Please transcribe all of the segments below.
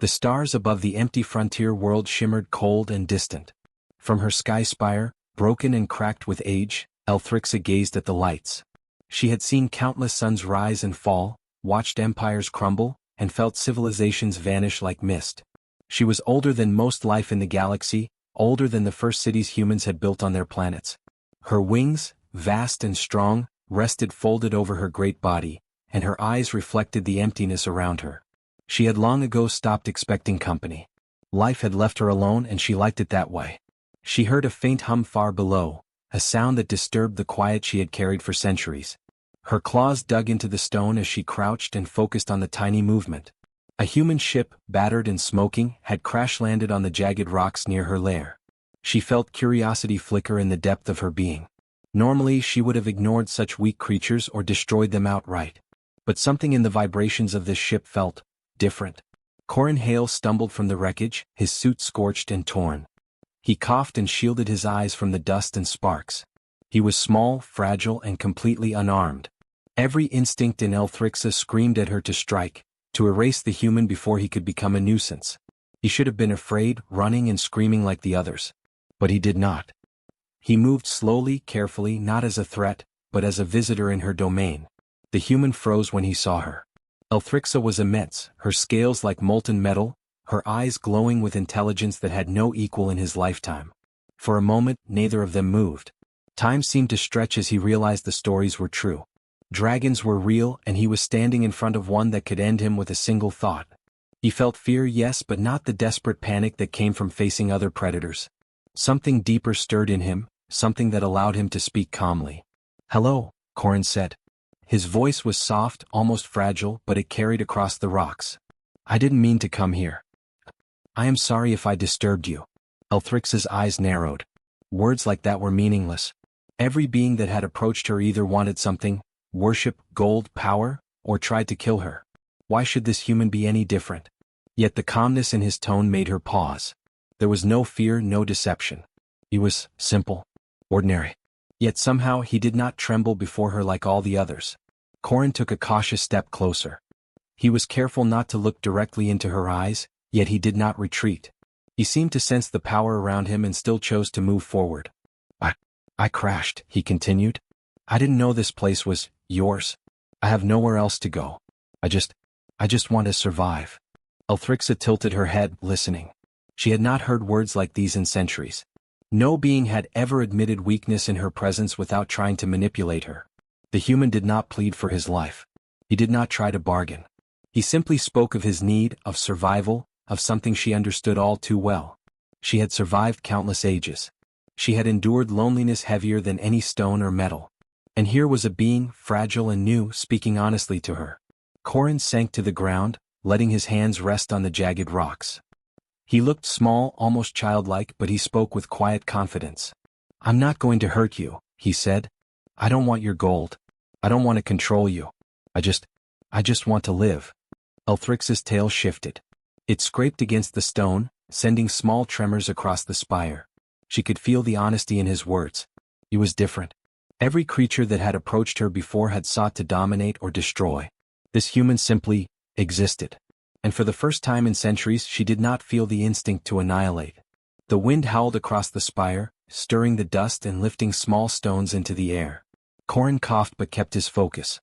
The stars above the empty frontier world shimmered cold and distant. From her sky spire, broken and cracked with age, Elthrixa gazed at the lights. She had seen countless suns rise and fall, watched empires crumble, and felt civilizations vanish like mist. She was older than most life in the galaxy, older than the first cities humans had built on their planets. Her wings, vast and strong, rested folded over her great body, and her eyes reflected the emptiness around her. She had long ago stopped expecting company. Life had left her alone and she liked it that way. She heard a faint hum far below, a sound that disturbed the quiet she had carried for centuries. Her claws dug into the stone as she crouched and focused on the tiny movement. A human ship, battered and smoking, had crash-landed on the jagged rocks near her lair. She felt curiosity flicker in the depth of her being. Normally she would have ignored such weak creatures or destroyed them outright. But something in the vibrations of this ship felt different. Corin Hale stumbled from the wreckage, his suit scorched and torn. He coughed and shielded his eyes from the dust and sparks. He was small, fragile, and completely unarmed. Every instinct in Elthrixa screamed at her to strike, to erase the human before he could become a nuisance. He should have been afraid, running and screaming like the others. But he did not. He moved slowly, carefully, not as a threat, but as a visitor in her domain. The human froze when he saw her. Elthrixa was immense, her scales like molten metal, her eyes glowing with intelligence that had no equal in his lifetime. For a moment, neither of them moved. Time seemed to stretch as he realized the stories were true. Dragons were real, and he was standing in front of one that could end him with a single thought. He felt fear, yes, but not the desperate panic that came from facing other predators. Something deeper stirred in him, something that allowed him to speak calmly. "Hello," Corin said. His voice was soft, almost fragile, but it carried across the rocks. "I didn't mean to come here. I am sorry if I disturbed you." Elthrixa's eyes narrowed. Words like that were meaningless. Every being that had approached her either wanted something, worship, gold, power, or tried to kill her. Why should this human be any different? Yet the calmness in his tone made her pause. There was no fear, no deception. He was simple, ordinary. Yet somehow he did not tremble before her like all the others. Corin took a cautious step closer. He was careful not to look directly into her eyes, yet he did not retreat. He seemed to sense the power around him and still chose to move forward. I crashed," he continued. "I didn't know this place was yours. I have nowhere else to go. I just want to survive." Elthrixa tilted her head, listening. She had not heard words like these in centuries. No being had ever admitted weakness in her presence without trying to manipulate her. The human did not plead for his life. He did not try to bargain. He simply spoke of his need, of survival, of something she understood all too well. She had survived countless ages. She had endured loneliness heavier than any stone or metal. And here was a being, fragile and new, speaking honestly to her. Corin sank to the ground, letting his hands rest on the jagged rocks. He looked small, almost childlike, but he spoke with quiet confidence. "I'm not going to hurt you," he said. "I don't want your gold. I don't want to control you. I just want to live." Elthrixa's tail shifted. It scraped against the stone, sending small tremors across the spire. She could feel the honesty in his words. He was different. Every creature that had approached her before had sought to dominate or destroy. This human simply existed. And for the first time in centuries she did not feel the instinct to annihilate. The wind howled across the spire, stirring the dust and lifting small stones into the air. Corin coughed but kept his focus.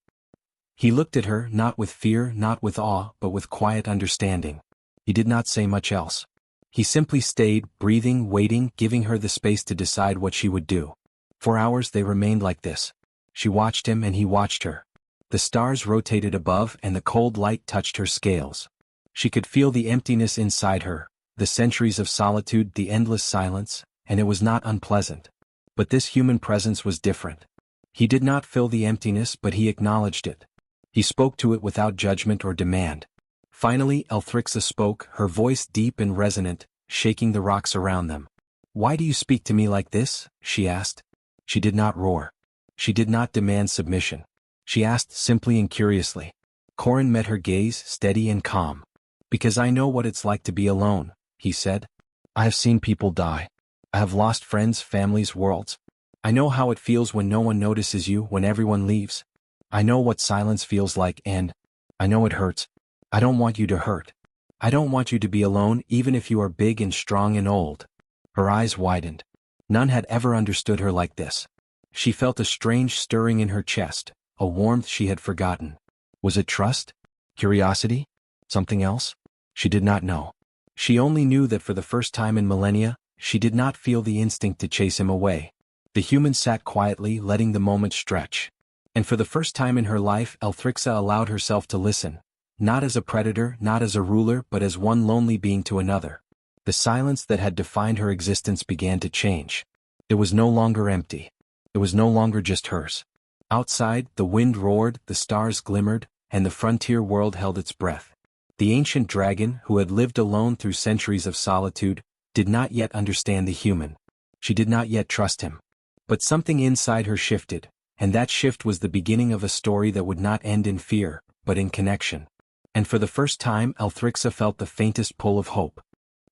He looked at her, not with fear, not with awe, but with quiet understanding. He did not say much else. He simply stayed, breathing, waiting, giving her the space to decide what she would do. For hours they remained like this. She watched him and he watched her. The stars rotated above and the cold light touched her scales. She could feel the emptiness inside her, the centuries of solitude, the endless silence, and it was not unpleasant. But this human presence was different. He did not fill the emptiness, but he acknowledged it. He spoke to it without judgment or demand. Finally, Elthrixa spoke, her voice deep and resonant, shaking the rocks around them. "Why do you speak to me like this?" she asked. She did not roar. She did not demand submission. She asked simply and curiously. Corin met her gaze, steady and calm. "Because I know what it's like to be alone," he said. "I have seen people die. I have lost friends, families, worlds. I know how it feels when no one notices you, when everyone leaves. I know what silence feels like, and I know it hurts. I don't want you to hurt." I don't want you to be alone even if you are big and strong and old. Her eyes widened. None had ever understood her like this. She felt a strange stirring in her chest, a warmth she had forgotten. Was it trust? Curiosity? Something else? She did not know. She only knew that for the first time in millennia, she did not feel the instinct to chase him away. The human sat quietly, letting the moment stretch. And for the first time in her life, Elthrixa allowed herself to listen. Not as a predator, not as a ruler, but as one lonely being to another. The silence that had defined her existence began to change. It was no longer empty. It was no longer just hers. Outside, the wind roared, the stars glimmered, and the frontier world held its breath. The ancient dragon, who had lived alone through centuries of solitude, did not yet understand the human. She did not yet trust him. But something inside her shifted, and that shift was the beginning of a story that would not end in fear, but in connection. And for the first time, Elthrixa felt the faintest pull of hope.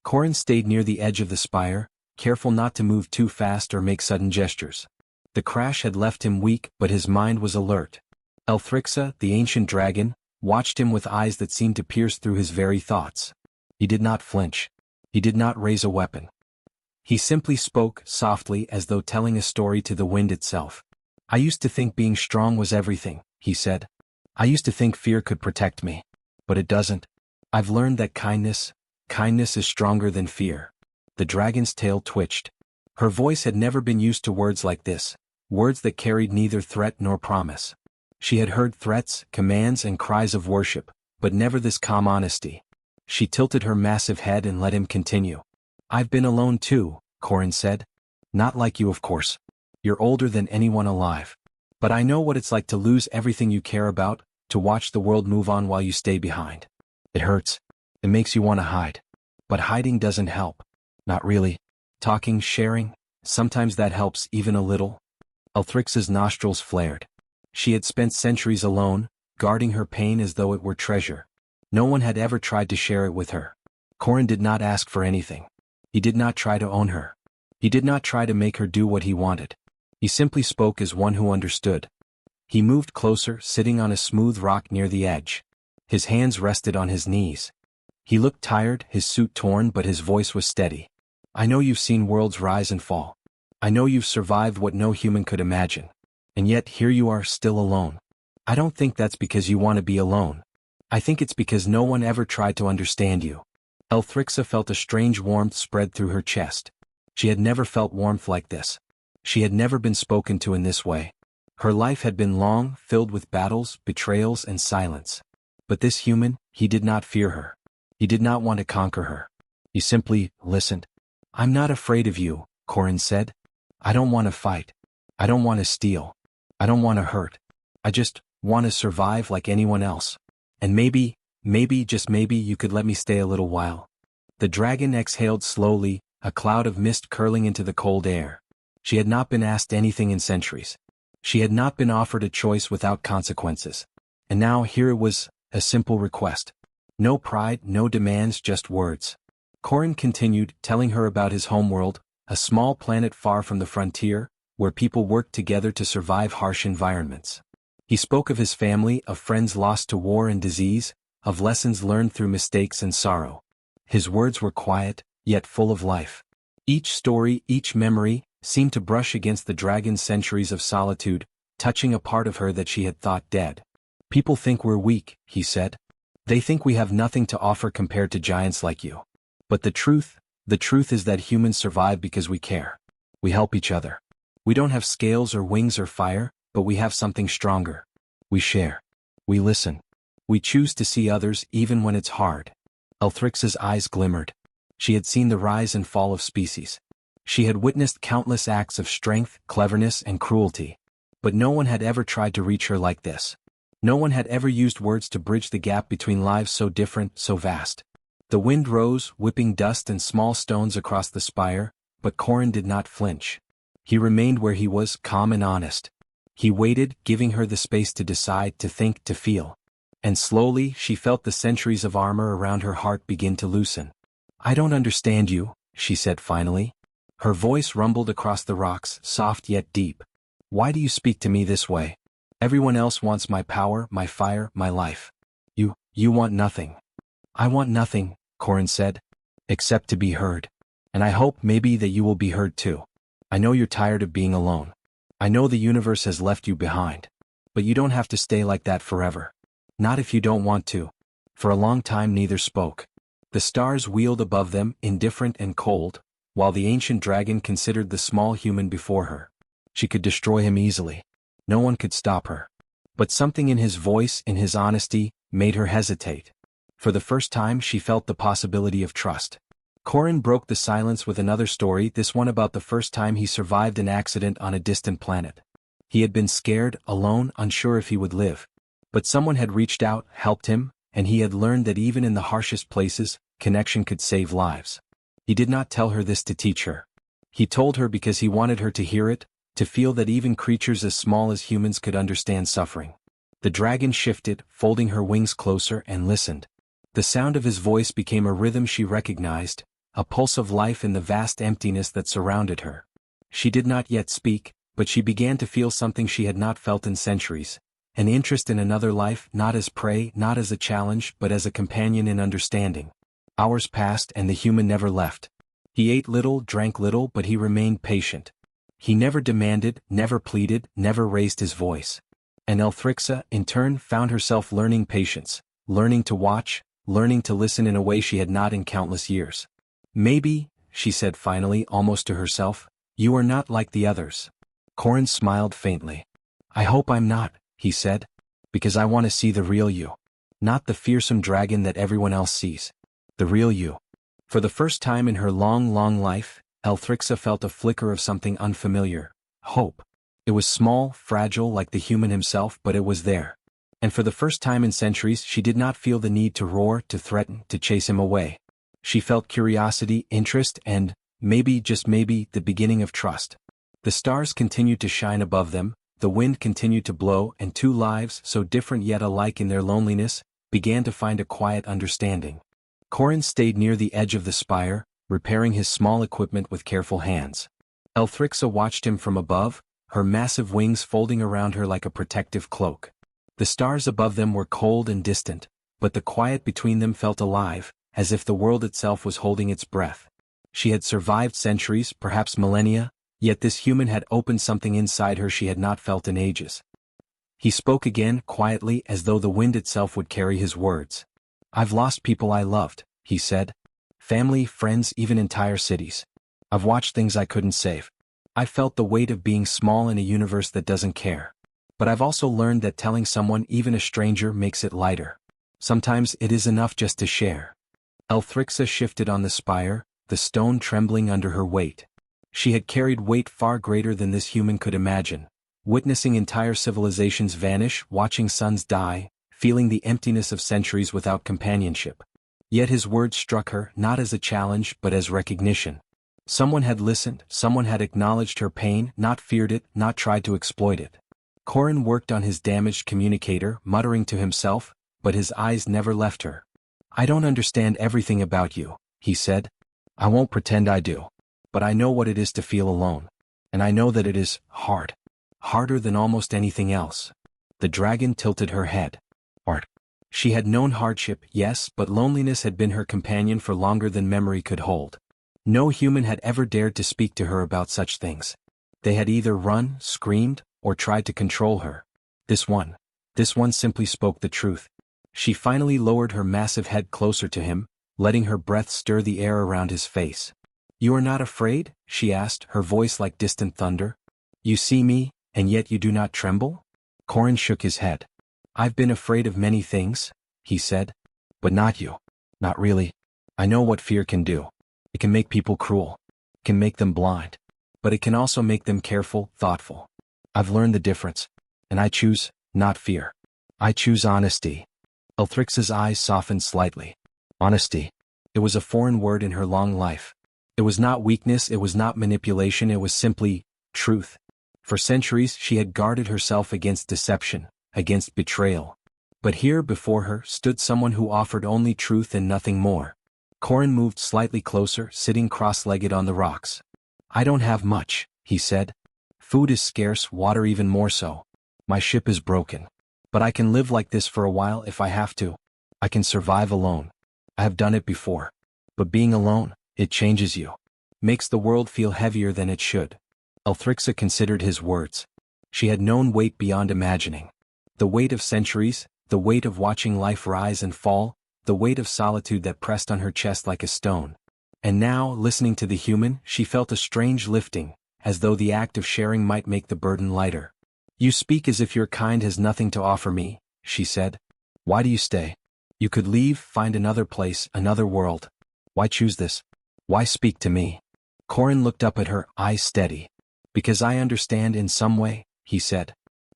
Corin stayed near the edge of the spire, careful not to move too fast or make sudden gestures. The crash had left him weak, but his mind was alert. Elthrixa, the ancient dragon, watched him with eyes that seemed to pierce through his very thoughts. He did not flinch. He did not raise a weapon. He simply spoke, softly, as though telling a story to the wind itself. I used to think being strong was everything, he said. I used to think fear could protect me. But it doesn't. I've learned that kindness is stronger than fear. The dragon's tail twitched. Her voice had never been used to words like this, words that carried neither threat nor promise. She had heard threats, commands, and cries of worship, but never this calm honesty. She tilted her massive head and let him continue. I've been alone too, Corin said. Not like you, of course. You're older than anyone alive. But I know what it's like to lose everything you care about, to watch the world move on while you stay behind. It hurts. It makes you want to hide. But hiding doesn't help. Not really. Talking, sharing, sometimes that helps even a little. Elthrixa's nostrils flared. She had spent centuries alone, guarding her pain as though it were treasure. No one had ever tried to share it with her. Corin did not ask for anything. He did not try to own her. He did not try to make her do what he wanted. He simply spoke as one who understood. He moved closer, sitting on a smooth rock near the edge. His hands rested on his knees. He looked tired, his suit torn, but his voice was steady. I know you've seen worlds rise and fall. I know you've survived what no human could imagine. And yet here you are, still alone. I don't think that's because you want to be alone. I think it's because no one ever tried to understand you. Elthrixa felt a strange warmth spread through her chest. She had never felt warmth like this. She had never been spoken to in this way. Her life had been long, filled with battles, betrayals, and silence. But this human, he did not fear her. He did not want to conquer her. He simply listened. I'm not afraid of you, Corin said. I don't want to fight. I don't want to steal. I don't want to hurt. I just want to survive like anyone else. And maybe, just maybe you could let me stay a little while. The dragon exhaled slowly, a cloud of mist curling into the cold air. She had not been asked anything in centuries. She had not been offered a choice without consequences. And now here it was, a simple request. No pride, no demands, just words. Corin continued, telling her about his homeworld, a small planet far from the frontier, where people worked together to survive harsh environments. He spoke of his family, of friends lost to war and disease, of lessons learned through mistakes and sorrow. His words were quiet, yet full of life. Each story, each memory, seemed to brush against the dragon's centuries of solitude, touching a part of her that she had thought dead. People think we're weak, he said. They think we have nothing to offer compared to giants like you. But the truth is that humans survive because we care. We help each other. We don't have scales or wings or fire, but we have something stronger. We share. We listen. We choose to see others even when it's hard. Elthrixa's eyes glimmered. She had seen the rise and fall of species. She had witnessed countless acts of strength, cleverness, and cruelty. But no one had ever tried to reach her like this. No one had ever used words to bridge the gap between lives so different, so vast. The wind rose, whipping dust and small stones across the spire, but Corin did not flinch. He remained where he was, calm and honest. He waited, giving her the space to decide, to think, to feel. And slowly, she felt the centuries of armor around her heart begin to loosen. I don't understand you, she said finally. Her voice rumbled across the rocks, soft yet deep. Why do you speak to me this way? Everyone else wants my power, my fire, my life. You want nothing. I want nothing, Corin said, except to be heard. And I hope maybe that you will be heard too. I know you're tired of being alone. I know the universe has left you behind. But you don't have to stay like that forever. Not if you don't want to. For a long time neither spoke. The stars wheeled above them, indifferent and cold, while the ancient dragon considered the small human before her. She could destroy him easily. No one could stop her. But something in his voice, in his honesty, made her hesitate. For the first time she felt the possibility of trust. Corin broke the silence with another story, this one about the first time he survived an accident on a distant planet. He had been scared, alone, unsure if he would live. But someone had reached out, helped him, and he had learned that even in the harshest places, connection could save lives. He did not tell her this to teach her. He told her because he wanted her to hear it, to feel that even creatures as small as humans could understand suffering. The dragon shifted, folding her wings closer, and listened. The sound of his voice became a rhythm she recognized, a pulse of life in the vast emptiness that surrounded her. She did not yet speak, but she began to feel something she had not felt in centuries. An interest in another life, not as prey, not as a challenge, but as a companion in understanding. Hours passed and the human never left. He ate little, drank little, but he remained patient. He never demanded, never pleaded, never raised his voice. And Elthrixa, in turn, found herself learning patience, learning to watch, learning to listen in a way she had not in countless years. Maybe, she said finally, almost to herself, you are not like the others. Corin smiled faintly. I hope I'm not, he said, because I want to see the real you. Not the fearsome dragon that everyone else sees. The real you. For the first time in her long, long life, Elthrixa felt a flicker of something unfamiliar. Hope. It was small, fragile like the human himself, but it was there. And for the first time in centuries she did not feel the need to roar, to threaten, to chase him away. She felt curiosity, interest, and, maybe, just maybe, the beginning of trust. The stars continued to shine above them, the wind continued to blow, and two lives, so different yet alike in their loneliness, began to find a quiet understanding. Corin stayed near the edge of the spire, repairing his small equipment with careful hands. Elthrixa watched him from above, her massive wings folding around her like a protective cloak. The stars above them were cold and distant, but the quiet between them felt alive, as if the world itself was holding its breath. She had survived centuries, perhaps millennia, yet this human had opened something inside her she had not felt in ages. He spoke again, quietly, as though the wind itself would carry his words. I've lost people I loved, he said. Family, friends, even entire cities. I've watched things I couldn't save. I felt the weight of being small in a universe that doesn't care. But I've also learned that telling someone, even a stranger, makes it lighter. Sometimes it is enough just to share. Elthrixa shifted on the spire, the stone trembling under her weight. She had carried weight far greater than this human could imagine, witnessing entire civilizations vanish, watching suns die, feeling the emptiness of centuries without companionship. Yet his words struck her, not as a challenge but as recognition. Someone had listened, someone had acknowledged her pain, not feared it, not tried to exploit it. Corin worked on his damaged communicator, muttering to himself, but his eyes never left her. I don't understand everything about you, he said. I won't pretend I do. But I know what it is to feel alone. And I know that it is hard. Harder than almost anything else. The dragon tilted her head. Hard. She had known hardship, yes, but loneliness had been her companion for longer than memory could hold. No human had ever dared to speak to her about such things. They had either run, screamed, or tried to control her. This one simply spoke the truth. She finally lowered her massive head closer to him, letting her breath stir the air around his face. You are not afraid? She asked, her voice like distant thunder. You see me, and yet you do not tremble? Corin shook his head. I've been afraid of many things, he said. But not you. Not really. I know what fear can do. It can make people cruel. It can make them blind. But it can also make them careful, thoughtful. I've learned the difference. And I choose, not fear. I choose honesty. Elthrixa's eyes softened slightly. Honesty. It was a foreign word in her long life. It was not weakness, it was not manipulation, it was simply truth. For centuries she had guarded herself against deception, against betrayal. But here before her stood someone who offered only truth and nothing more. Corin moved slightly closer, sitting cross-legged on the rocks. I don't have much, he said. Food is scarce, water even more so. My ship is broken. But I can live like this for a while if I have to. I can survive alone. I have done it before. But being alone, it changes you. Makes the world feel heavier than it should. Elthrixa considered his words. She had known weight beyond imagining. The weight of centuries, the weight of watching life rise and fall, the weight of solitude that pressed on her chest like a stone. And now, listening to the human, she felt a strange lifting, as though the act of sharing might make the burden lighter. You speak as if your kind has nothing to offer me, she said. Why do you stay? You could leave, find another place, another world. Why choose this? Why speak to me? Corin looked up at her, eyes steady. Because I understand in some way, he said.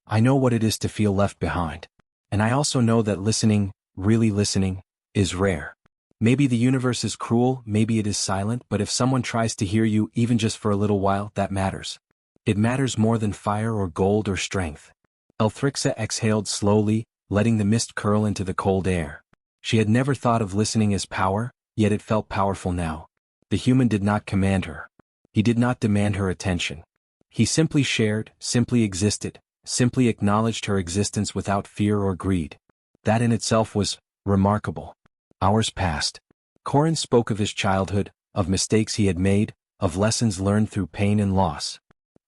I know what it is to feel left behind. And I also know that listening, really listening, is rare. Maybe the universe is cruel, maybe it is silent, but if someone tries to hear you even just for a little while, that matters. It matters more than fire or gold or strength. Elthrixa exhaled slowly, letting the mist curl into the cold air. She had never thought of listening as power, yet it felt powerful now. The human did not command her. He did not demand her attention. He simply shared, simply existed, simply acknowledged her existence without fear or greed. That in itself was remarkable. Hours passed. Corin spoke of his childhood, of mistakes he had made, of lessons learned through pain and loss.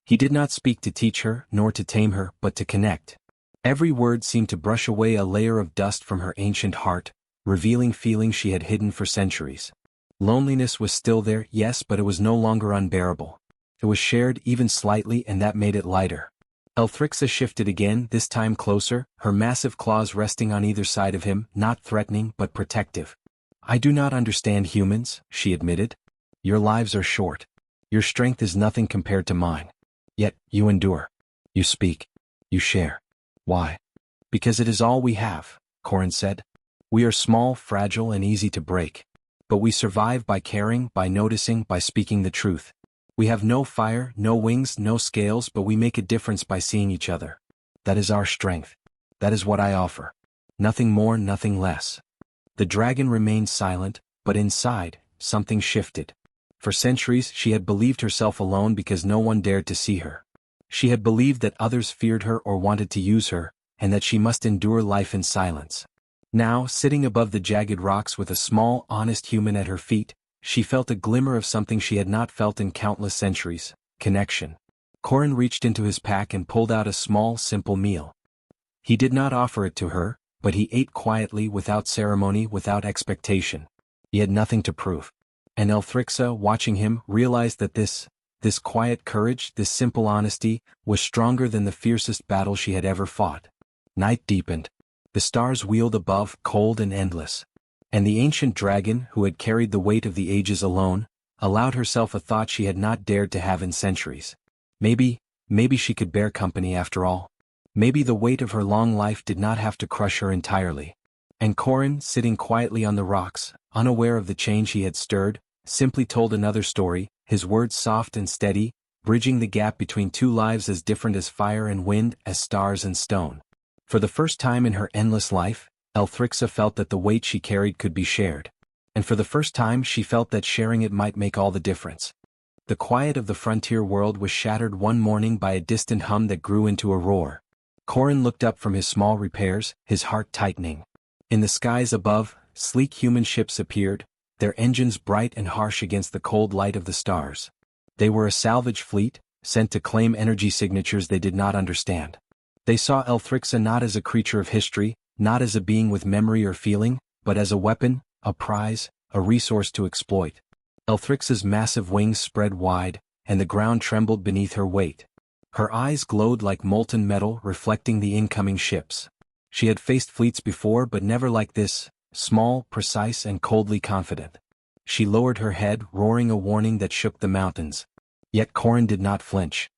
He did not speak to teach her, nor to tame her, but to connect. Every word seemed to brush away a layer of dust from her ancient heart, revealing feelings she had hidden for centuries. Loneliness was still there, yes, but it was no longer unbearable. It was shared even slightly, and that made it lighter. Elthrixa shifted again, this time closer, her massive claws resting on either side of him, not threatening but protective. I do not understand humans, she admitted. Your lives are short. Your strength is nothing compared to mine. Yet, you endure. You speak. You share. Why? Because it is all we have, Corin said. We are small, fragile, and easy to break. But we survive by caring, by noticing, by speaking the truth. We have no fire, no wings, no scales, but we make a difference by seeing each other. That is our strength. That is what I offer. Nothing more, nothing less. The dragon remained silent, but inside, something shifted. For centuries, she had believed herself alone because no one dared to see her. She had believed that others feared her or wanted to use her, and that she must endure life in silence. Now, sitting above the jagged rocks with a small, honest human at her feet, she felt a glimmer of something she had not felt in countless centuries: connection. Corin reached into his pack and pulled out a small, simple meal. He did not offer it to her, but he ate quietly, without ceremony, without expectation. He had nothing to prove. And Elthrixa, watching him, realized that this quiet courage, this simple honesty, was stronger than the fiercest battle she had ever fought. Night deepened. The stars wheeled above, cold and endless. And the ancient dragon, who had carried the weight of the ages alone, allowed herself a thought she had not dared to have in centuries. Maybe she could bear company after all. Maybe the weight of her long life did not have to crush her entirely. And Corin, sitting quietly on the rocks, unaware of the change he had stirred, simply told another story, his words soft and steady, bridging the gap between two lives as different as fire and wind, as stars and stone. For the first time in her endless life, Elthrixa felt that the weight she carried could be shared. And for the first time she felt that sharing it might make all the difference. The quiet of the frontier world was shattered one morning by a distant hum that grew into a roar. Corin looked up from his small repairs, his heart tightening. In the skies above, sleek human ships appeared, their engines bright and harsh against the cold light of the stars. They were a salvage fleet, sent to claim energy signatures they did not understand. They saw Elthrixa not as a creature of history, not as a being with memory or feeling, but as a weapon, a prize, a resource to exploit. Elthrixa's massive wings spread wide, and the ground trembled beneath her weight. Her eyes glowed like molten metal, reflecting the incoming ships. She had faced fleets before, but never like this, small, precise, and coldly confident. She lowered her head, roaring a warning that shook the mountains. Yet Corin did not flinch.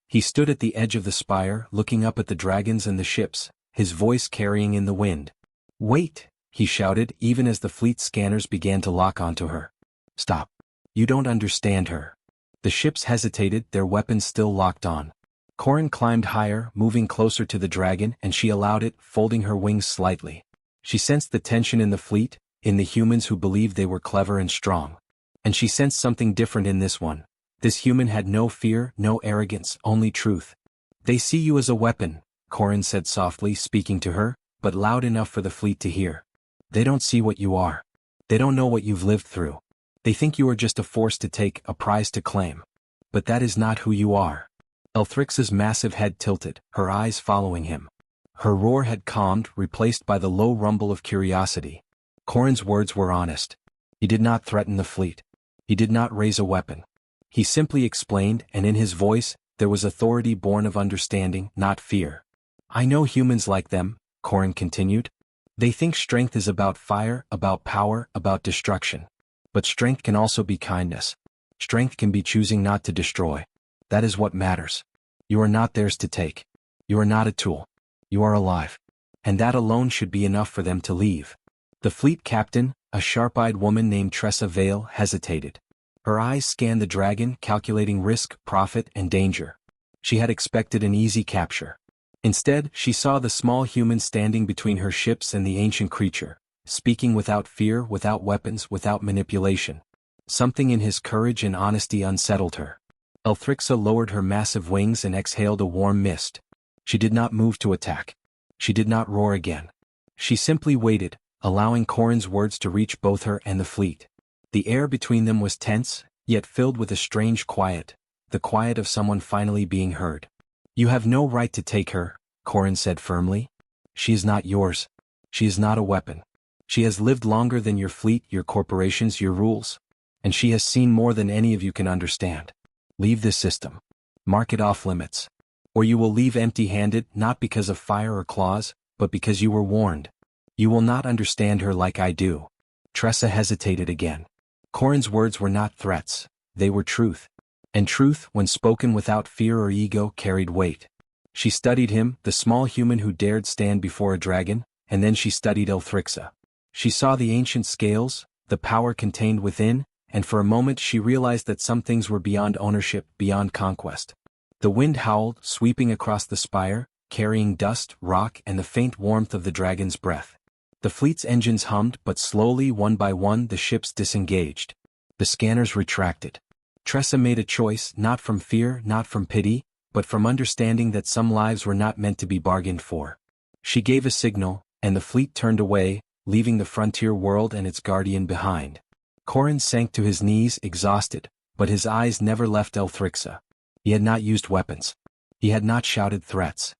He stood at the edge of the spire, looking up at the dragons and the ships, his voice carrying in the wind. "Wait!" he shouted, even as the fleet scanners began to lock onto her. "Stop. You don't understand her." The ships hesitated, their weapons still locked on. Corin climbed higher, moving closer to the dragon, and she allowed it, folding her wings slightly. She sensed the tension in the fleet, in the humans who believed they were clever and strong. And she sensed something different in this one. This human had no fear, no arrogance, only truth. "They see you as a weapon," Corin said softly, speaking to her, but loud enough for the fleet to hear. "They don't see what you are. They don't know what you've lived through. They think you are just a force to take, a prize to claim. But that is not who you are. Elthrixa's massive head tilted, her eyes following him. Her roar had calmed, replaced by the low rumble of curiosity. Corrin's words were honest. He did not threaten the fleet. He did not raise a weapon. He simply explained, and in his voice, there was authority born of understanding, not fear. I know humans like them, Corrin continued. They think strength is about fire, about power, about destruction. But strength can also be kindness. Strength can be choosing not to destroy. That is what matters. You are not theirs to take. You are not a tool. You are alive. And that alone should be enough for them to leave. The fleet captain, a sharp-eyed woman named Tressa Vale, hesitated. Her eyes scanned the dragon, calculating risk, profit, and danger. She had expected an easy capture. Instead, she saw the small human standing between her ships and the ancient creature, speaking without fear, without weapons, without manipulation. Something in his courage and honesty unsettled her. Elthrixa lowered her massive wings and exhaled a warm mist. She did not move to attack. She did not roar again. She simply waited, allowing Corrin's words to reach both her and the fleet. The air between them was tense, yet filled with a strange quiet, the quiet of someone finally being heard. You have no right to take her, Corrin said firmly. She is not yours. She is not a weapon. She has lived longer than your fleet, your corporations, your rules. And she has seen more than any of you can understand. Leave this system. Mark it off limits. Or you will leave empty-handed, not because of fire or claws, but because you were warned. You will not understand her like I do. Tressa hesitated again. Corrin's words were not threats. They were truth. And truth, when spoken without fear or ego, carried weight. She studied him, the small human who dared stand before a dragon, and then she studied Elthrixa. She saw the ancient scales, the power contained within, and for a moment she realized that some things were beyond ownership, beyond conquest. The wind howled, sweeping across the spire, carrying dust, rock, and the faint warmth of the dragon's breath. The fleet's engines hummed, but slowly, one by one, the ships disengaged. The scanners retracted. Tressa made a choice, not from fear, not from pity, but from understanding that some lives were not meant to be bargained for. She gave a signal, and the fleet turned away, leaving the frontier world and its guardian behind. Corrin sank to his knees, exhausted, but his eyes never left Elthrixa. He had not used weapons. He had not shouted threats.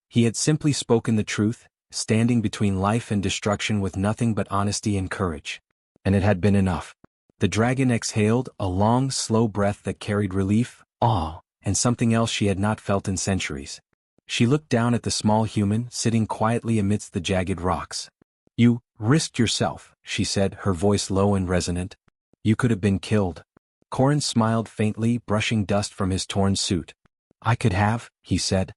He had simply spoken the truth, standing between life and destruction with nothing but honesty and courage. And it had been enough. The dragon exhaled, a long, slow breath that carried relief, awe, and something else she had not felt in centuries. She looked down at the small human, sitting quietly amidst the jagged rocks. You risked yourself, she said, her voice low and resonant. You could have been killed. Corrin smiled faintly, brushing dust from his torn suit. I could have, he said.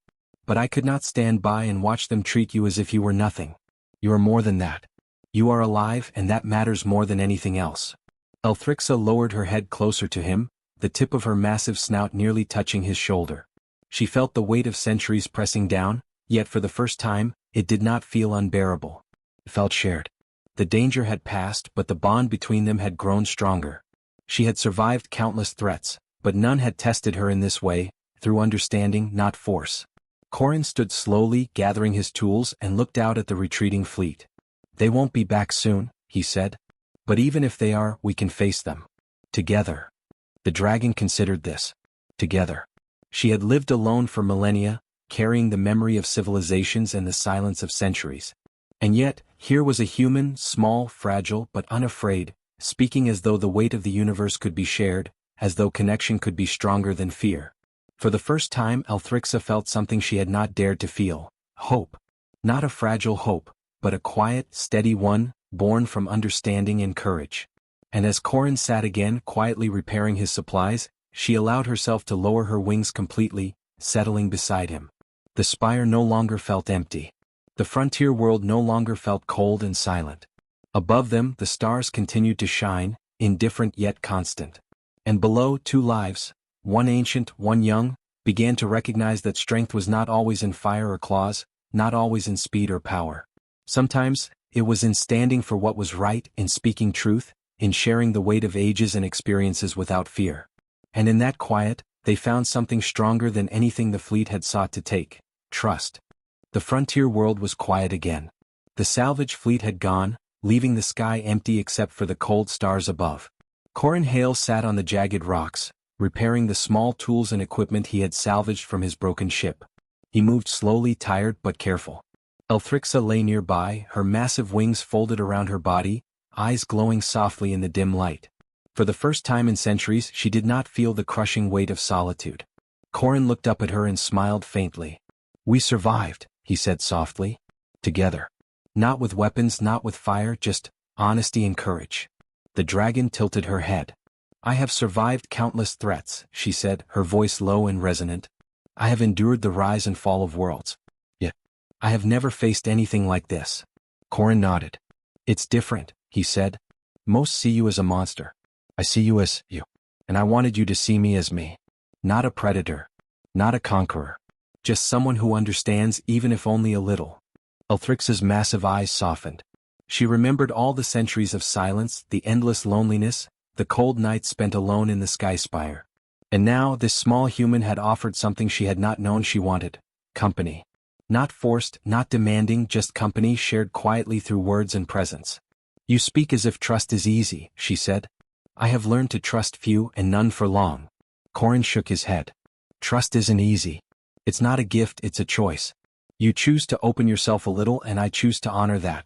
But I could not stand by and watch them treat you as if you were nothing. You are more than that. You are alive, and that matters more than anything else. Elthrixa lowered her head closer to him, the tip of her massive snout nearly touching his shoulder. She felt the weight of centuries pressing down, yet for the first time, it did not feel unbearable. It felt shared. The danger had passed, but the bond between them had grown stronger. She had survived countless threats, but none had tested her in this way, through understanding, not force. Corrin stood slowly, gathering his tools, and looked out at the retreating fleet. They won't be back soon, he said. But even if they are, we can face them. Together. The dragon considered this. Together. She had lived alone for millennia, carrying the memory of civilizations and the silence of centuries. And yet, here was a human, small, fragile, but unafraid, speaking as though the weight of the universe could be shared, as though connection could be stronger than fear. For the first time, Elthrixa felt something she had not dared to feel. Hope. Not a fragile hope, but a quiet, steady one, born from understanding and courage. And as Corrin sat again, quietly repairing his supplies, she allowed herself to lower her wings completely, settling beside him. The spire no longer felt empty. The frontier world no longer felt cold and silent. Above them, the stars continued to shine, indifferent yet constant. And below, two lives, one ancient, one young, began to recognize that strength was not always in fire or claws, not always in speed or power. Sometimes, it was in standing for what was right, in speaking truth, in sharing the weight of ages and experiences without fear. And in that quiet, they found something stronger than anything the fleet had sought to take: trust. The frontier world was quiet again. The salvage fleet had gone, leaving the sky empty except for the cold stars above. Corin Hale sat on the jagged rocks, repairing the small tools and equipment he had salvaged from his broken ship. He moved slowly, tired but careful. Elthrixa lay nearby, her massive wings folded around her body, eyes glowing softly in the dim light. For the first time in centuries she did not feel the crushing weight of solitude. Corin looked up at her and smiled faintly. "We survived," he said softly. "Together. Not with weapons, not with fire, just honesty and courage." The dragon tilted her head. "I have survived countless threats," she said, her voice low and resonant. "I have endured the rise and fall of worlds. Yet, I have never faced anything like this." Corin nodded. "It's different," he said. "Most see you as a monster. I see you as you. And I wanted you to see me as me. Not a predator. Not a conqueror. Just someone who understands, even if only a little." Elthrixa's massive eyes softened. She remembered all the centuries of silence, the endless loneliness, the cold nights spent alone in the sky spire. And now this small human had offered something she had not known she wanted: company. Not forced, not demanding, just company shared quietly through words and presence. "You speak as if trust is easy," she said. "I have learned to trust few and none for long." Corin shook his head. "Trust isn't easy. It's not a gift, it's a choice. You choose to open yourself a little and I choose to honor that.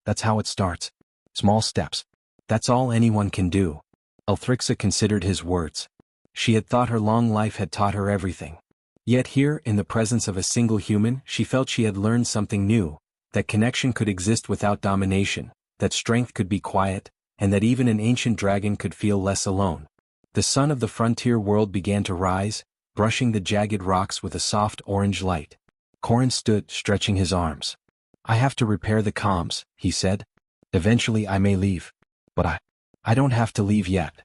That's how it starts. Small steps. That's all anyone can do." Elthrixa considered his words. She had thought her long life had taught her everything. Yet here, in the presence of a single human, she felt she had learned something new, that connection could exist without domination, that strength could be quiet, and that even an ancient dragon could feel less alone. The sun of the frontier world began to rise, brushing the jagged rocks with a soft orange light. Corin stood, stretching his arms. "I have to repair the comms," he said. "Eventually I may leave. But I don't have to leave yet."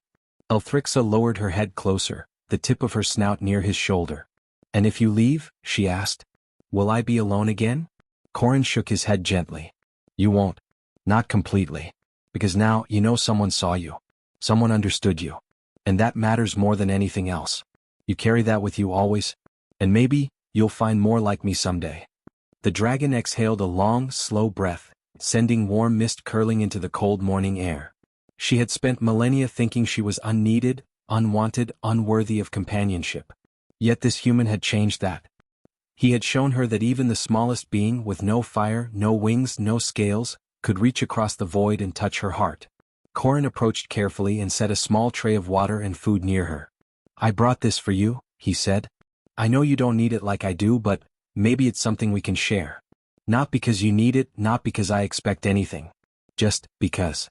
Elthrixa lowered her head closer, the tip of her snout near his shoulder. "And if you leave," she asked, "will I be alone again?" Corin shook his head gently. "You won't. Not completely. Because now you know someone saw you. Someone understood you. And that matters more than anything else. You carry that with you always. And maybe you'll find more like me someday." The dragon exhaled a long, slow breath, sending warm mist curling into the cold morning air. She had spent millennia thinking she was unneeded, unwanted, unworthy of companionship. Yet this human had changed that. He had shown her that even the smallest being, with no fire, no wings, no scales, could reach across the void and touch her heart. Corin approached carefully and set a small tray of water and food near her. "I brought this for you," he said. "I know you don't need it like I do, but maybe it's something we can share. Not because you need it, not because I expect anything. Just because."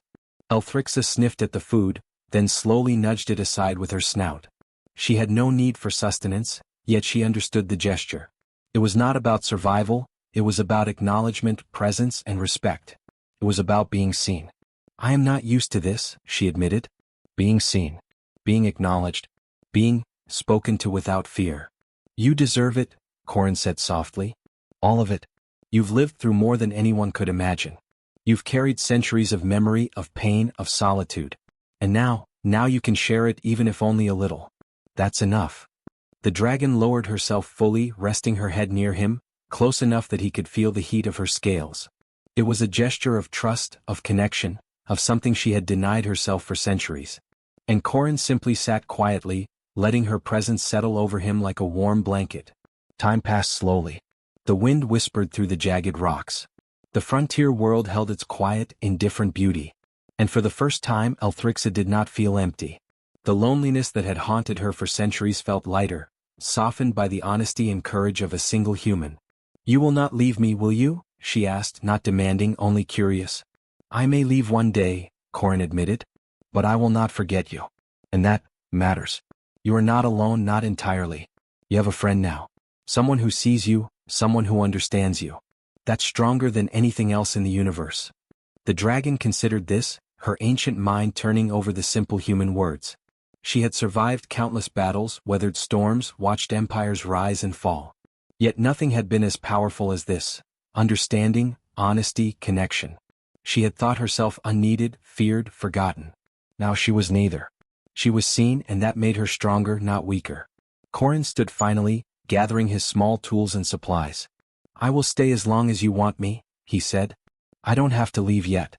Elthrixa sniffed at the food, then slowly nudged it aside with her snout. She had no need for sustenance, yet she understood the gesture. It was not about survival, it was about acknowledgement, presence, and respect. It was about being seen. "I am not used to this," she admitted. Being seen. Being acknowledged. Being spoken to without fear. "You deserve it," Corin said softly. "All of it. You've lived through more than anyone could imagine. You've carried centuries of memory, of pain, of solitude. And now you can share it even if only a little. That's enough." The dragon lowered herself fully, resting her head near him, close enough that he could feel the heat of her scales. It was a gesture of trust, of connection, of something she had denied herself for centuries. And Corin simply sat quietly, letting her presence settle over him like a warm blanket. Time passed slowly. The wind whispered through the jagged rocks. The frontier world held its quiet, indifferent beauty. And for the first time Elthrixa did not feel empty. The loneliness that had haunted her for centuries felt lighter, softened by the honesty and courage of a single human. "You will not leave me, will you?" she asked, not demanding, only curious. "I may leave one day," Corin admitted. "But I will not forget you. And that matters. You are not alone, not entirely. You have a friend now. Someone who sees you, someone who understands you. That's stronger than anything else in the universe." The dragon considered this, her ancient mind turning over the simple human words. She had survived countless battles, weathered storms, watched empires rise and fall. Yet nothing had been as powerful as this: understanding, honesty, connection. She had thought herself unneeded, feared, forgotten. Now she was neither. She was seen, and that made her stronger, not weaker. Corin stood finally, gathering his small tools and supplies. "I will stay as long as you want me," he said. "I don't have to leave yet.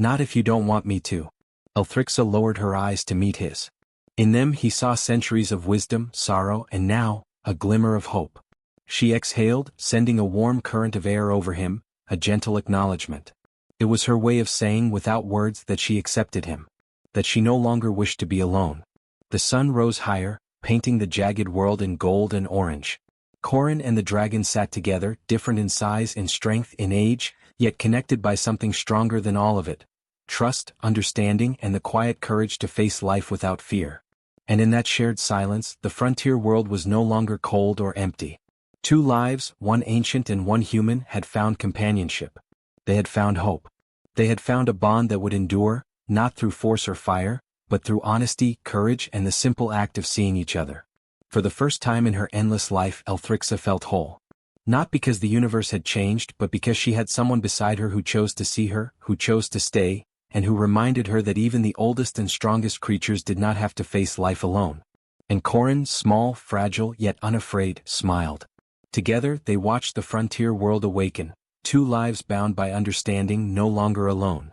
Not if you don't want me to. Elthrixa lowered her eyes to meet his. In them he saw centuries of wisdom, sorrow, and now, a glimmer of hope. She exhaled, sending a warm current of air over him, a gentle acknowledgement. It was her way of saying without words that she accepted him. That she no longer wished to be alone. The sun rose higher, painting the jagged world in gold and orange. Corin and the dragon sat together, different in size, in strength, in age, yet connected by something stronger than all of it. Trust, understanding, and the quiet courage to face life without fear. And in that shared silence, the frontier world was no longer cold or empty. Two lives, one ancient and one human, had found companionship. They had found hope. They had found a bond that would endure, not through force or fire, but through honesty, courage, and the simple act of seeing each other. For the first time in her endless life, Elthrixa felt whole. Not because the universe had changed, but because she had someone beside her who chose to see her, who chose to stay, and who reminded her that even the oldest and strongest creatures did not have to face life alone. And Corin, small, fragile, yet unafraid, smiled. Together they watched the frontier world awaken, two lives bound by understanding, no longer alone.